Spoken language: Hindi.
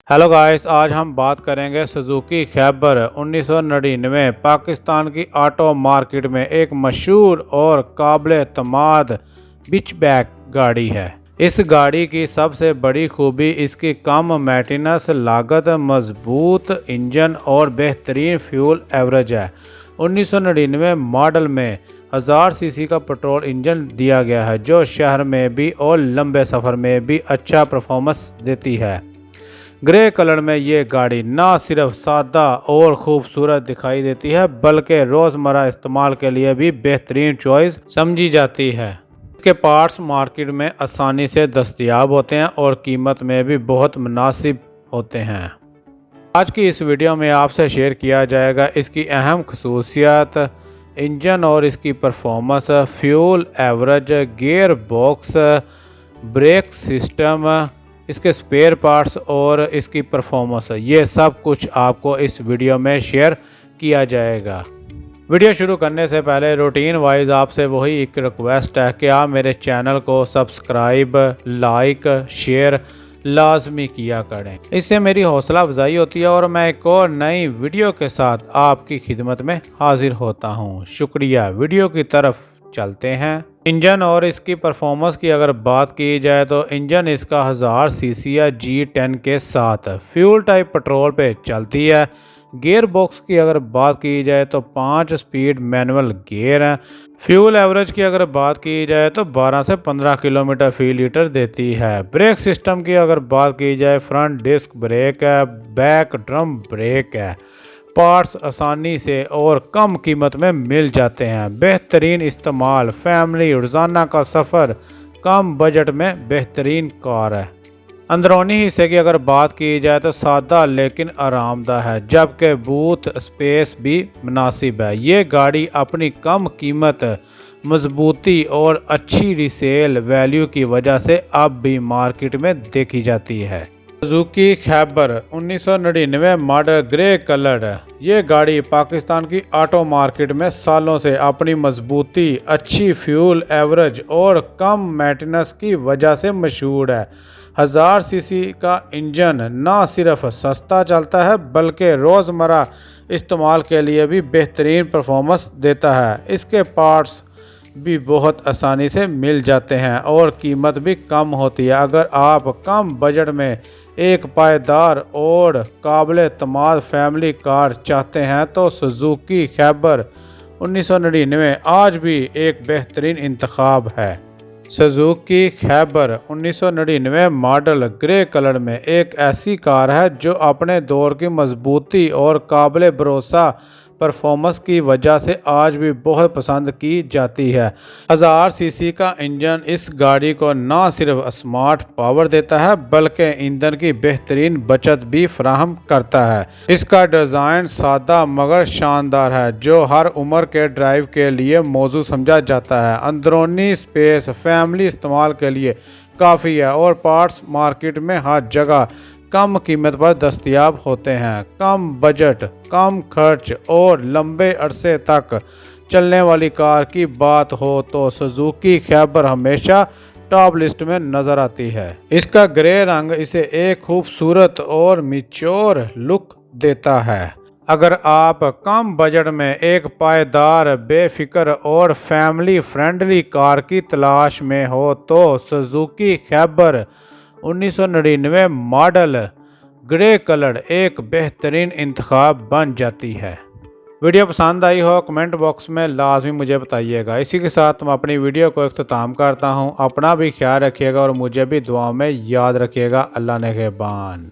हेलो गाइस, आज हम बात करेंगे सुजुकी खैबर 1999 पाकिस्तान की ऑटो मार्केट में एक मशहूर और काबिल-ए-एतमाद बिचबैक गाड़ी है। इस गाड़ी की सबसे बड़ी खूबी इसकी कम मेंटेनेंस लागत, मजबूत इंजन और बेहतरीन फ्यूल एवरेज है। 1999 मॉडल में 1000 सीसी का पेट्रोल इंजन दिया गया है जो शहर में भी और लंबे सफ़र में भी अच्छा परफॉर्मेंस देती है। ग्रे कलर में ये गाड़ी ना सिर्फ सादा और खूबसूरत दिखाई देती है बल्कि रोज़मर्रा इस्तेमाल के लिए भी बेहतरीन चॉइस समझी जाती है। इसके पार्ट्स मार्केट में आसानी से दस्तयाब होते हैं और कीमत में भी बहुत मुनासिब होते हैं। आज की इस वीडियो में आपसे शेयर किया जाएगा इसकी अहम खसूसियात, इंजन और इसकी performance, fuel average, gear box, brake system, इसके स्पेयर पार्ट्स और इसकी परफॉर्मेंस। ये सब कुछ आपको इस वीडियो में शेयर किया जाएगा। वीडियो शुरू करने से पहले रूटीन वाइज आपसे वही एक रिक्वेस्ट है कि आप मेरे चैनल को सब्सक्राइब, लाइक, शेयर लाजमी किया करें। इससे मेरी हौसला अफजाई होती है और मैं एक और नई वीडियो के साथ आपकी खिदमत में हाजिर होता हूँ। शुक्रिया। वीडियो की तरफ चलते हैं। इंजन और इसकी परफॉर्मेंस की अगर बात की जाए तो इंजन इसका 1000 सीसी या G10 के साथ फ्यूल टाइप पेट्रोल पे चलती है। गियर बॉक्स की अगर बात की जाए तो 5 स्पीड मैनुअल गियर हैं। फ्यूल एवरेज की अगर बात की जाए तो 12 से 15 किलोमीटर फी लीटर देती है। ब्रेक सिस्टम की अगर बात की जाए फ्रंट डिस्क ब्रेक है, बैक ड्रम ब्रेक है। पार्ट्स आसानी से और कम कीमत में मिल जाते हैं। बेहतरीन इस्तेमाल, फैमिली, रोज़ाना का सफ़र, कम बजट में बेहतरीन कार है। अंदरूनी हिस्से की अगर बात की जाए तो सादा लेकिन आरामदायक है, जबकि बूट स्पेस भी मुनासिब है। ये गाड़ी अपनी कम कीमत, मजबूती और अच्छी रीसेल वैल्यू की वजह से अब भी मार्केट में देखी जाती है। Suzuki Khyber 1999 model grey colour. ये गाड़ी पाकिस्तान की ऑटो मार्केट में सालों से अपनी मजबूती, अच्छी फ्यूल एवरेज और कम मेंटेनेंस की वजह से मशहूर है। 1000 सीसी का इंजन ना सिर्फ सस्ता चलता है बल्कि रोज़मर्रा इस्तेमाल के लिए भी बेहतरीन परफॉर्मेंस देता है। इसके पार्ट्स भी बहुत आसानी से मिल जाते हैं और कीमत भी कम होती है। अगर आप कम बजट में एक पायदार और काबिल-ए-एतमाद फैमिली कार चाहते हैं तो सुजुकी खैबर 1999 आज भी एक बेहतरीन इंतखाब है। Suzuki Khyber 1999 model grey colour में एक ऐसी कार है जो अपने दौर की मजबूती और काबिल भरोसा परफॉर्मेंस की वजह से आज भी बहुत पसंद की जाती है। 1000 सीसी का इंजन इस गाड़ी को न सिर्फ स्मार्ट पावर देता है बल्कि ईंधन की बेहतरीन बचत भी फराहम करता है। इसका डिज़ाइन सादा मगर शानदार है जो हर उम्र के ड्राइव के लिए मौजू समझा जाता है। अंदरूनी स्पेस फैमिली इस्तेमाल के लिए काफ़ी है और पार्ट्स मार्केट में हर जगह कम कीमत पर दस्तयाब होते हैं। कम बजट, कम खर्च और लंबे अरसे तक चलने वाली कार की बात हो तो सुजुकी खैबर हमेशा टॉप लिस्ट में नज़र आती है। इसका ग्रे रंग इसे एक खूबसूरत और मैच्योर लुक देता है। अगर आप कम बजट में एक पायदार, बेफिक्र और फैमिली फ्रेंडली कार की तलाश में हो तो Suzuki Khyber 1999 model grey colour एक बेहतरीन इंतखाब बन जाती है। वीडियो पसंद आई हो कमेंट बॉक्स में लाजमी मुझे बताइएगा। इसी के साथ मैं अपनी वीडियो को इख्तिताम करता हूँ। अपना भी ख्याल रखिएगा और मुझे भी दुआ में याद रखिएगा। अल्लाह नेगहबान।